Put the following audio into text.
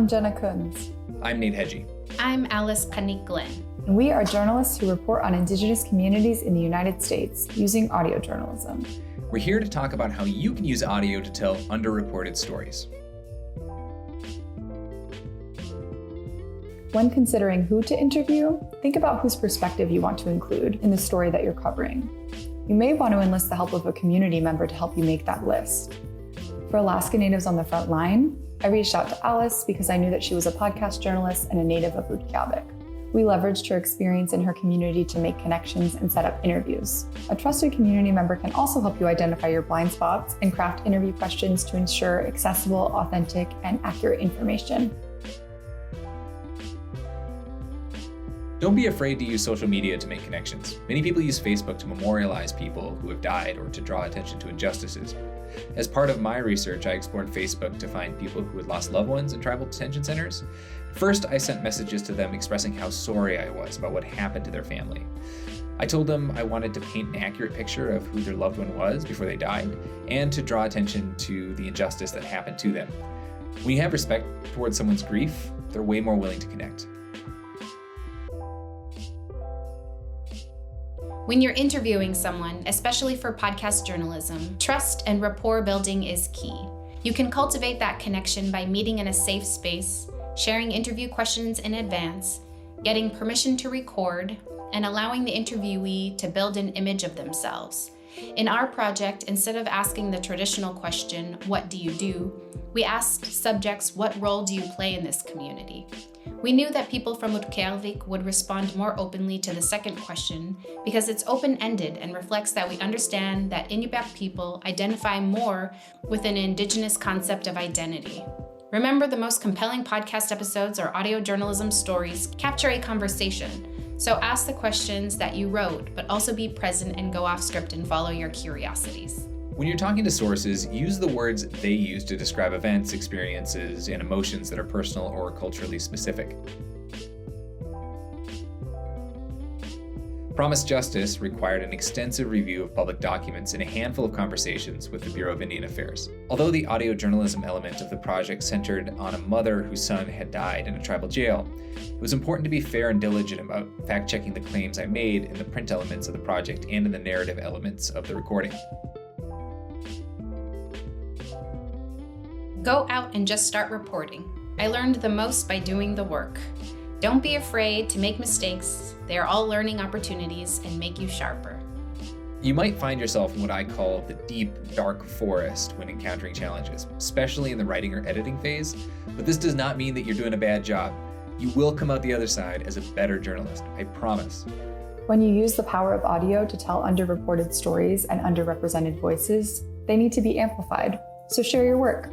I'm Jenna Kunze. I'm Nate Heygi. I'm Alice Qannick Glenn. And we are journalists who report on Indigenous communities in the United States using audio journalism. We're here to talk about how you can use audio to tell underreported stories. When considering who to interview, think about whose perspective you want to include in the story that you're covering. You may want to enlist the help of a community member to help you make that list. For Alaska Natives on the Front Line, I reached out to Alice because I knew that she was a podcast journalist and a native of Utqiagvik. We leveraged her experience in her community to make connections and set up interviews. A trusted community member can also help you identify your blind spots and craft interview questions to ensure accessible, authentic, and accurate information. Don't be afraid to use social media to make connections. Many people use Facebook to memorialize people who have died or to draw attention to injustices. As part of my research, I explored Facebook to find people who had lost loved ones in tribal detention centers. First, I sent messages to them expressing how sorry I was about what happened to their family. I told them I wanted to paint an accurate picture of who their loved one was before they died, and to draw attention to the injustice that happened to them. When you have respect towards someone's grief, they're way more willing to connect. When you're interviewing someone, especially for podcast journalism, trust and rapport building is key. You can cultivate that connection by meeting in a safe space, sharing interview questions in advance, getting permission to record, and allowing the interviewee to build an image of themselves. In our project, instead of asking the traditional question, "What do you do?" we asked subjects, "What role do you play in this community?" We knew that people from Utqiagvik would respond more openly to the second question because it's open-ended and reflects that we understand that Inupiaq people identify more with an Indigenous concept of identity. Remember, the most compelling podcast episodes or audio journalism stories capture a conversation. So ask the questions that you wrote, but also be present and go off script and follow your curiosities. When you're talking to sources, use the words they use to describe events, experiences, and emotions that are personal or culturally specific. Promised Justice required an extensive review of public documents and a handful of conversations with the Bureau of Indian Affairs. Although the audio journalism element of the project centered on a mother whose son had died in a tribal jail, it was important to be fair and diligent about fact-checking the claims I made in the print elements of the project and in the narrative elements of the recording. Go out and just start reporting. I learned the most by doing the work. Don't be afraid to make mistakes. They are all learning opportunities and make you sharper. You might find yourself in what I call the deep, dark forest when encountering challenges, especially in the writing or editing phase, but this does not mean that you're doing a bad job. You will come out the other side as a better journalist, I promise. When you use the power of audio to tell underreported stories and underrepresented voices, they need to be amplified. So share your work.